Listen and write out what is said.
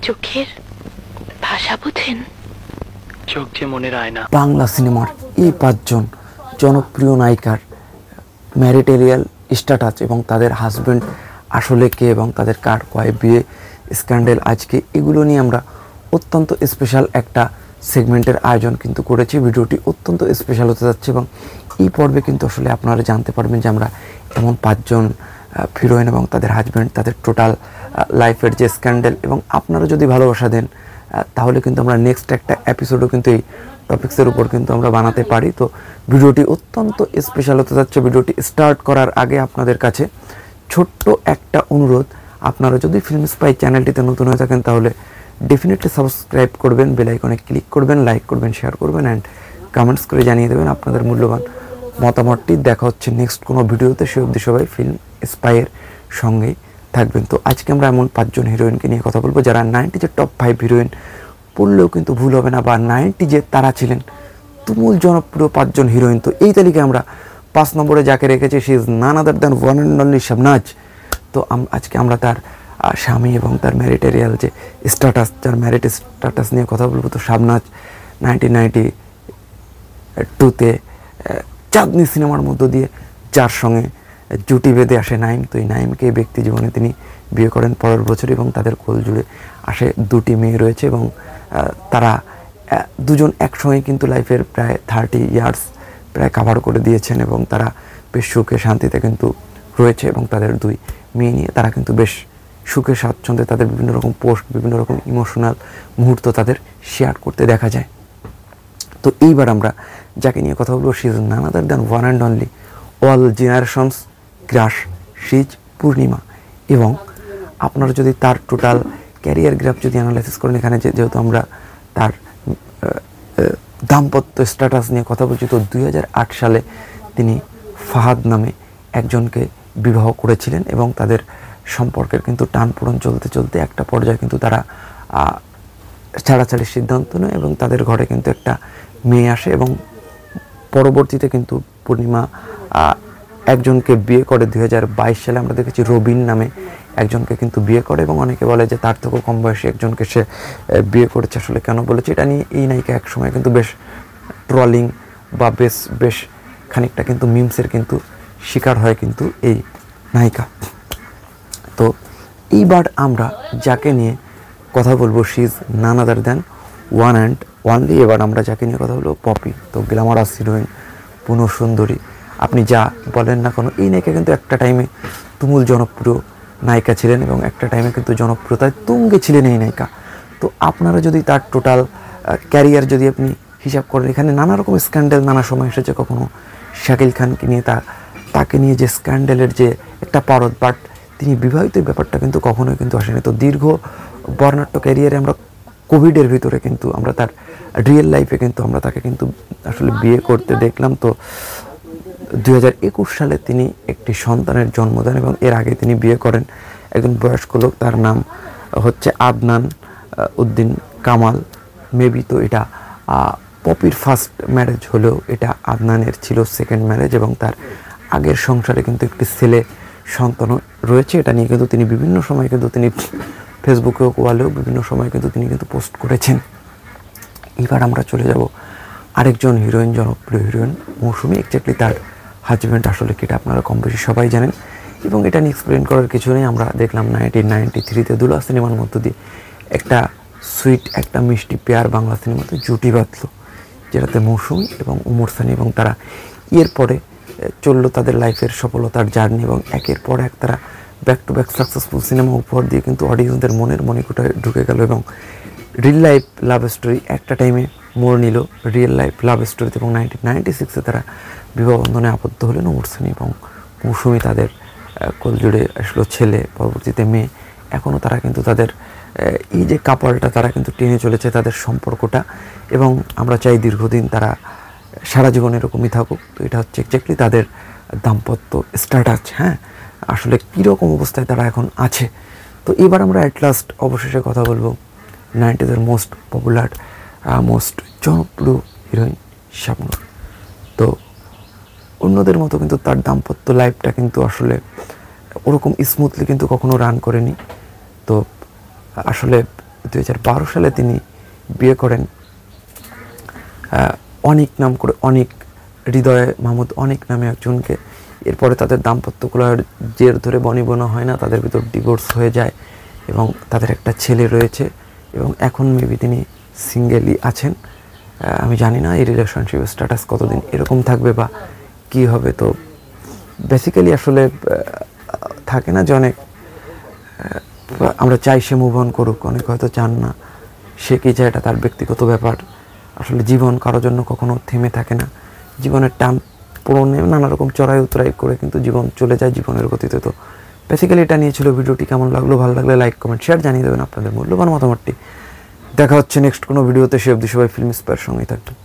চোখের ভাষা বুঝেন? চোখ যে মনের আয়না। বাংলা সিনেমার এই 5 জন জনপ্রিয় নায়িকার ম্যারিটারিয়াল স্ট্যাটাস এবং তাদের হাজব্যান্ড আসলে কে এবং তাদের কার কয় বিয়ে, স্ক্যান্ডেল, আজকে এগুলো নিয়ে আমরা অত্যন্ত স্পেশাল একটা সেগমেন্টের আয়োজন কিন্তু করেছি। ভিডিওটি অত্যন্ত স্পেশাল হতে যাচ্ছে এবং এই পর্বে কিন্তু আসলে আপনারা জানতে পারবেন যে আমরা এমন 5 জন হিরোইন এবং তাদের হাজব্যান্ড, তাদের টোটাল লাইফের যে স্ক্যান্ডেল, এবং আপনারা যদি ভালোবাসা দেন তাহলে কিন্তু আমরা নেক্সট একটা এপিসোডও কিন্তু এই টপিক্সের উপর কিন্তু আমরা বানাতে পারি। তো ভিডিওটি অত্যন্ত স্পেশাল হতে যাচ্ছে। ভিডিওটি স্টার্ট করার আগে আপনাদের কাছে ছোট্ট একটা অনুরোধ, আপনারা যদি ফিল্ম স্পাই চ্যানেলটিতে নতুন হয়ে থাকেন তাহলে ডেফিনেটলি সাবস্ক্রাইব করবেন, বেল আইকনে ক্লিক করবেন, লাইক করবেন, শেয়ার করবেন অ্যান্ড কমেন্টস করে জানিয়ে দেবেন আপনাদের মূল্যবান মতামতটি। দেখা হচ্ছে নেক্সট কোনো ভিডিওতে। সে অবধি সবাই ফিল্ম স্পাইয়ের সঙ্গেই থাকবেন। তো আজকে আমরা এমন 5 জন হিরোইনকে নিয়ে কথা বলবো যারা 90s টপ 5 হিরোইন পড়লেও কিন্তু ভুল হবে না, বা 90s তারা ছিলেন তুমুল জনপ্রিয় 5 জন হিরোইন। তো এই তালিকায় আমরা 5 নম্বরে যাকে রেখেছি, she is none other than one and only Shabnaz. তো আজকে আমরা তার স্বামী এবং তার ম্যারিটারিয়াল যে স্ট্যাটাস, যার ম্যারিট স্ট্যাটাস নিয়ে কথা বলবো। তো শাবনাজ 1992-তে চাঁদনি সিনেমার মধ্য দিয়ে যার সঙ্গে জুটি বেঁধে আসে নাইম। তো এই নাইমকে ব্যক্তি জীবনে তিনি বিয়ে করেন পরের বছর এবং তাদের কোল জুড়ে আসে 2টি মেয়ে রয়েছে এবং তারা দুজন একসঙ্গে কিন্তু লাইফের প্রায় 30 ইয়ার্স প্রায় কাভার করে দিয়েছেন এবং তারা বেশ সুখে শান্তিতে কিন্তু রয়েছে এবং তাদের 2 মেয়ে নিয়ে তারা কিন্তু বেশ সুখে স্বাচ্ছন্দ্যে তাদের বিভিন্ন রকম পোস্ট, বিভিন্ন রকম ইমোশনাল মুহূর্ত তাদের শেয়ার করতে দেখা যায়। তো এইবার আমরা যাকে নিয়ে কথা বলবো, she is none other than one and only all generations crush, she is Purnima. এবং আপনারা যদি তার টোটাল ক্যারিয়ার গ্রাফ যদি অ্যানালাইসিস করেন, এখানে যেহেতু আমরা তার দাম্পত্য স্ট্যাটাস নিয়ে কথা বলছি, তো 2008 সালে তিনি ফাহাদ নামে একজনকে বিবাহ করেছিলেন এবং তাদের সম্পর্কের কিন্তু টানপোড়েন চলতে চলতে একটা পর্যায়ে কিন্তু তারা ছাড়াছাড়ির সিদ্ধান্ত নেয় এবং তাদের ঘরে কিন্তু একটা মেয়ে আসে এবং পরবর্তীতে কিন্তু পূর্ণিমা একজনকে বিয়ে করে 2022 সালে। আমরা দেখেছি রবিন নামে একজনকে কিন্তু বিয়ে করে এবং অনেকে বলে যে তার থেকেও কম বয়সী একজনকে সে বিয়ে করেছে। আসলে কেন বলেছে এটা নিয়ে এই নায়িকা একসময় কিন্তু বেশ ট্রলিং বা বেশ খানিকটা কিন্তু মিমসের কিন্তু শিকার হয় কিন্তু এই নায়িকা। তো এইবার আমরা যাকে নিয়ে কথা বলবো, she is none other than one and only, এবার আমরা যাকে নিয়ে কথা বলবো পপি। তো গ্ল্যামারাস হিরোইন, পুনঃ সুন্দরী, আপনি যা বলেন না কেন, এই নায়িকা কিন্তু একটা টাইমে তুমুল জনপ্রিয় নায়িকা ছিলেন এবং একটা টাইমে কিন্তু জনপ্রিয়তায় তুঙ্গে ছিলেন এই নায়িকা। তো আপনারা যদি তার টোটাল ক্যারিয়ার যদি আপনি হিসাব করেন, এখানে নানা রকম স্ক্যান্ডেল নানা সময় এসেছে। কখনো শাকিল খানকে নিয়ে তাকে নিয়ে যে স্ক্যান্ডেলের যে একটা পারদ, বাট তিনি বিবাহিত ব্যাপারটা কিন্তু কখনোই কিন্তু আসেনি। তো দীর্ঘ বর্ণাঢ্য ক্যারিয়ারে আমরা কোভিডের ভিতরে কিন্তু আমরা তার রিয়েল লাইফে কিন্তু আমরা তাকে কিন্তু আসলে বিয়ে করতে দেখলাম। তো 2021 সালে তিনি একটি সন্তানের জন্ম দেন এবং এর আগে তিনি বিয়ে করেন একজন বয়স্ক লোক, তার নাম হচ্ছে আদনান উদ্দিন কামাল। মেবি তো এটা পপির ফার্স্ট ম্যারেজ হলেও এটা আদনানের ছিল সেকেন্ড ম্যারেজ এবং তার আগের সংসারে কিন্তু একটি ছেলে সন্তানও রয়েছে। এটা নিয়ে কিন্তু তিনি বিভিন্ন সময় কিন্তু তিনি ফেসবুকে ওয়ালেও বিভিন্ন সময় কিন্তু তিনি কিন্তু পোস্ট করেছেন। এবার আমরা চলে যাব আরেকজন হিরোইন, জনপ্রিয় হিরোইন মৌসুমী। এক্স্যাক্টলি তার হাজব্যান্ড আসলে কিটা আপনারা কম বেশি সবাই জানেন এবং এটা নিয়ে এক্সপ্লেন করার কিছু নেই। আমরা দেখলাম 1993-তে দুলা সিনেমার মধ্য দিয়ে একটা সুইট, একটা মিষ্টি পেয়ার বাংলা সিনেমাতে জুটি বাঁধল, যেটাতে মৌসুমী এবং উমর সানি, এবং তারা এরপরে চললো তাদের লাইফের সফলতার জার্নি এবং একের পর এক তারা back to back successful cinema উপহার দিয়ে কিন্তু অডিয়েন্সদের মনের মণিকোঠায় ঢুকে গেল এবং রিয়েল লাইফ লাভ স্টোরি একটা টাইমে মোড় নিল রিয়েল লাইফ লাভ স্টোরিতে এবং 1996-এ তারা বিবাহ বন্ধনে আবদ্ধ হলেন উমর সানি এবং মৌসুমী। তাদের কোল জুড়ে আসলো ছেলে, পরবর্তীতে মেয়ে। এখনও তারা কিন্তু তাদের এই যে কাপড়টা তারা কিন্তু টেনে চলেছে তাদের সম্পর্কটা এবং আমরা চাই দীর্ঘদিন তারা সারা জীবন এরকমই থাকুক। তো এটা হচ্ছে এক্স্যাক্টলি তাদের দাম্পত্য স্ট্যাটাস। হ্যাঁ, আসলে কীরকম অবস্থায় তারা এখন আছে। তো এবার আমরা অ্যাট লাস্ট অবশেষে কথা বলবো 90s-এর মোস্ট পপুলার, মোস্ট জনপ্রিয় হিরোইন শাবনূর। তো অন্যদের মতো কিন্তু তার দাম্পত্য লাইফটা কিন্তু আসলে ওরকম স্মুথলি কিন্তু কখনো রান করেনি। তো আসলে 2012 সালে তিনি বিয়ে করেন অনিক নাম করে, অনিক হৃদয় মাহমুদ অনিক নামে একজনকে। এরপরে তাদের দাম্পত্য কলহের জের ধরে বনিবনা হয় না, তাদের ভিতর ডিভোর্স হয়ে যায় এবং তাদের একটা ছেলে রয়েছে এবং এখন মেবি তিনি সিঙ্গেলই আছেন। আমি জানি না এই রিলেশনশিপের স্ট্যাটাস কতদিন এরকম থাকবে বা কী হবে। তো বেসিক্যালি আসলে থাকে না যে অনেক আমরা চাই সে মুভ অন করুক, অনেক হয়তো চান না, সে কী চায় এটা তার ব্যক্তিগত ব্যাপার। আসলে জীবন কারোর জন্য কখনো থেমে থাকে না, জীবনের টান পূরণে নানা রকম চড়াই উতরাই করে কিন্তু জীবন চলে যায় জীবনের গতিতে। তো বেসিক্যালি এটা নিয়ে ছিল ভিডিওটি। কেমন লাগলো, ভালো লাগলে লাইক কমেন্ট শেয়ার জানিয়ে দেবেন আপনাদের মূল্যবান মতামতটি। দেখা হচ্ছে নেক্সট কোনো ভিডিওতে। সে অবধি সবাই ফিল্ম স্পায়ার সঙ্গেই থাকবেন।